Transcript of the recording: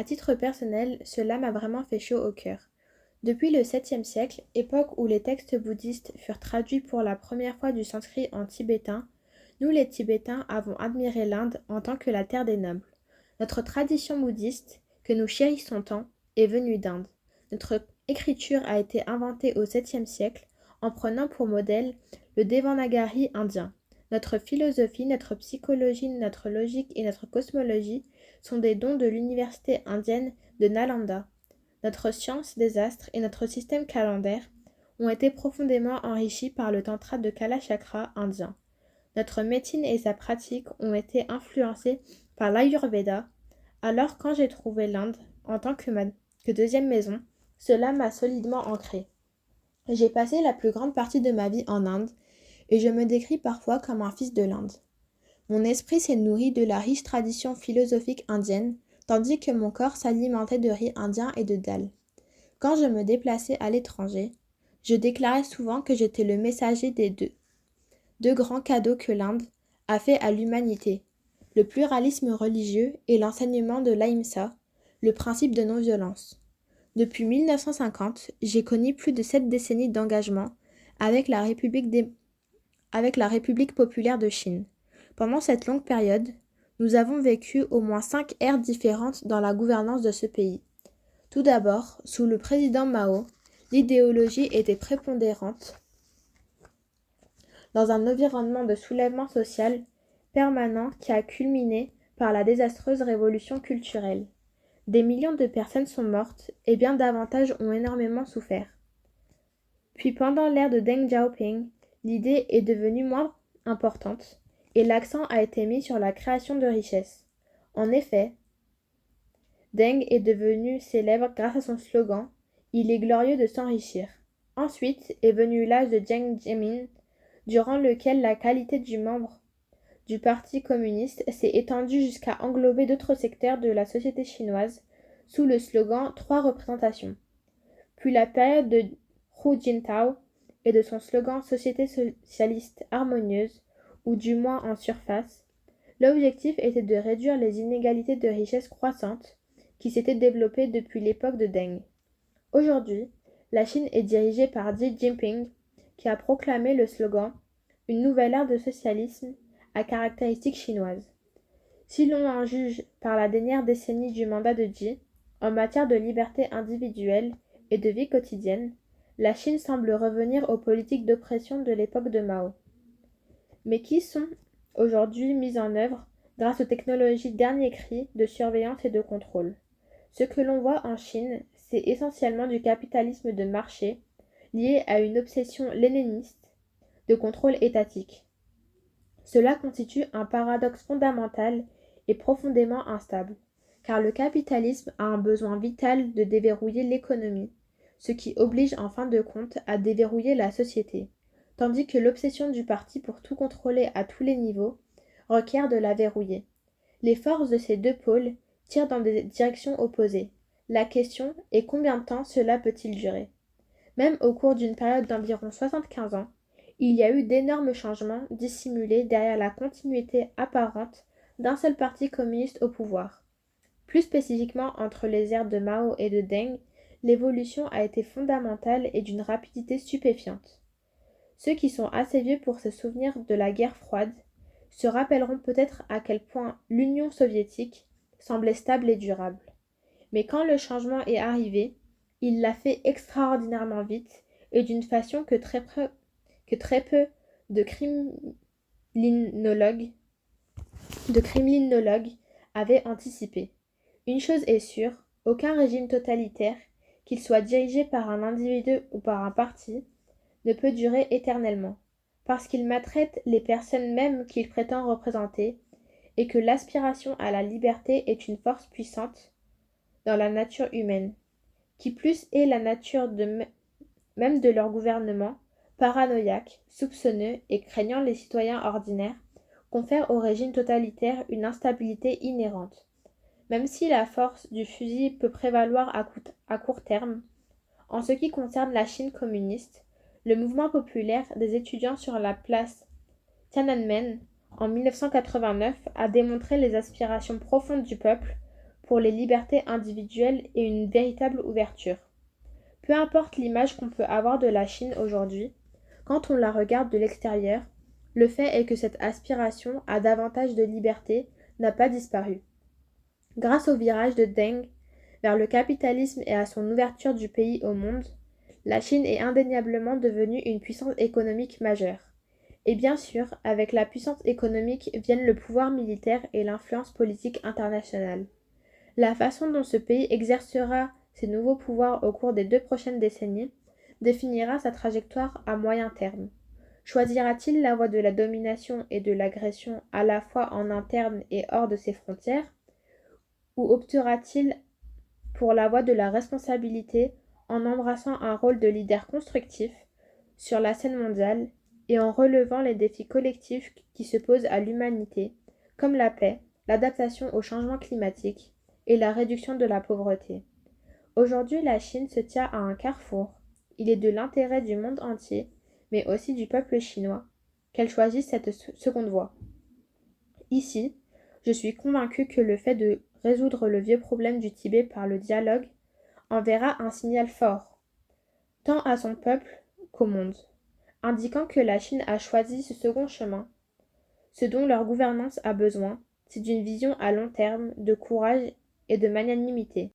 À titre personnel, cela m'a vraiment fait chaud au cœur. Depuis le 7e siècle, époque où les textes bouddhistes furent traduits pour la première fois du sanskrit en tibétain, nous les Tibétains avons admiré l'Inde en tant que la terre des nobles. Notre tradition bouddhiste, que nous chérissons tant, est venue d'Inde. Notre écriture a été inventée au 7e siècle en prenant pour modèle le Devanagari indien. Notre philosophie, notre psychologie, notre logique et notre cosmologie sont des dons de l'université indienne de Nalanda. Notre science des astres et notre système calendaire ont été profondément enrichis par le tantra de Kalachakra indien. Notre médecine et sa pratique ont été influencées par l'Ayurveda. Alors quand j'ai trouvé l'Inde en tant que deuxième maison, cela m'a solidement ancrée. J'ai passé la plus grande partie de ma vie en Inde et je me décris parfois comme un fils de l'Inde. Mon esprit s'est nourri de la riche tradition philosophique indienne, tandis que mon corps s'alimentait de riz indien et de dal. Quand je me déplaçais à l'étranger, je déclarais souvent que j'étais le messager des deux grands cadeaux que l'Inde a fait à l'humanité, le pluralisme religieux et l'enseignement de l'ahimsa, le principe de non-violence. Depuis 1950, j'ai connu plus de 7 décennies d'engagement avec la République populaire de Chine. Pendant cette longue période, nous avons vécu au moins 5 ères différentes dans la gouvernance de ce pays. Tout d'abord, sous le président Mao, l'idéologie était prépondérante dans un environnement de soulèvement social permanent qui a culminé par la désastreuse révolution culturelle. Des millions de personnes sont mortes et bien davantage ont énormément souffert. Puis pendant l'ère de Deng Xiaoping, l'idée est devenue moins importante et l'accent a été mis sur la création de richesses. En effet, Deng est devenu célèbre grâce à son slogan « Il est glorieux de s'enrichir ». Ensuite est venu l'âge de Jiang Zemin, durant lequel la qualité du membre du Parti communiste s'est étendue jusqu'à englober d'autres secteurs de la société chinoise sous le slogan « Trois représentations ». Puis la période de Hu Jintao et de son slogan « Société socialiste harmonieuse » ou du moins en surface, l'objectif était de réduire les inégalités de richesse croissantes qui s'étaient développées depuis l'époque de Deng. Aujourd'hui, la Chine est dirigée par Xi Jinping, qui a proclamé le slogan « Une nouvelle ère de socialisme à caractéristiques chinoises ». Si l'on en juge par la dernière décennie du mandat de Xi, en matière de liberté individuelle et de vie quotidienne, la Chine semble revenir aux politiques d'oppression de l'époque de Mao. Mais qui sont aujourd'hui mises en œuvre grâce aux technologies dernier cri de surveillance et de contrôle. Ce que l'on voit en Chine, c'est essentiellement du capitalisme de marché lié à une obsession léniniste de contrôle étatique. Cela constitue un paradoxe fondamental et profondément instable, car le capitalisme a un besoin vital de déverrouiller l'économie, ce qui oblige en fin de compte à déverrouiller la société, tandis que l'obsession du parti pour tout contrôler à tous les niveaux requiert de la verrouiller. Les forces de ces deux pôles tirent dans des directions opposées. La question est combien de temps cela peut-il durer ? Même au cours d'une période d'environ 75 ans, il y a eu d'énormes changements dissimulés derrière la continuité apparente d'un seul parti communiste au pouvoir. Plus spécifiquement entre les ères de Mao et de Deng, l'évolution a été fondamentale et d'une rapidité stupéfiante. Ceux qui sont assez vieux pour se souvenir de la guerre froide se rappelleront peut-être à quel point l'Union soviétique semblait stable et durable. Mais quand le changement est arrivé, il l'a fait extraordinairement vite et d'une façon que très peu de criminologues avaient anticipé. Une chose est sûre, aucun régime totalitaire, qu'il soit dirigé par un individu ou par un parti, ne peut durer éternellement, parce qu'il maltraite les personnes mêmes qu'il prétend représenter, et que l'aspiration à la liberté est une force puissante dans la nature humaine, qui plus est la nature même de leur gouvernement, paranoïaque, soupçonneux et craignant les citoyens ordinaires, confère au régime totalitaire une instabilité inhérente. Même si la force du fusil peut prévaloir à court terme, en ce qui concerne la Chine communiste, le mouvement populaire des étudiants sur la place Tiananmen en 1989 a démontré les aspirations profondes du peuple pour les libertés individuelles et une véritable ouverture. Peu importe l'image qu'on peut avoir de la Chine aujourd'hui, quand on la regarde de l'extérieur, le fait est que cette aspiration à davantage de liberté n'a pas disparu. Grâce au virage de Deng vers le capitalisme et à son ouverture du pays au monde, la Chine est indéniablement devenue une puissance économique majeure. Et bien sûr, avec la puissance économique viennent le pouvoir militaire et l'influence politique internationale. La façon dont ce pays exercera ses nouveaux pouvoirs au cours des 2 prochaines décennies définira sa trajectoire à moyen terme. Choisira-t-il la voie de la domination et de l'agression à la fois en interne et hors de ses frontières, ou optera-t-il pour la voie de la responsabilité en embrassant un rôle de leader constructif sur la scène mondiale et en relevant les défis collectifs qui se posent à l'humanité, comme la paix, l'adaptation au changement climatique et la réduction de la pauvreté. Aujourd'hui, la Chine se tient à un carrefour. Il est de l'intérêt du monde entier, mais aussi du peuple chinois, qu'elle choisisse cette seconde voie. Ici, je suis convaincue que le fait de résoudre le vieux problème du Tibet par le dialogue enverra un signal fort, tant à son peuple qu'au monde, indiquant que la Chine a choisi ce second chemin. Ce dont leur gouvernance a besoin, c'est d'une vision à long terme, de courage et de magnanimité.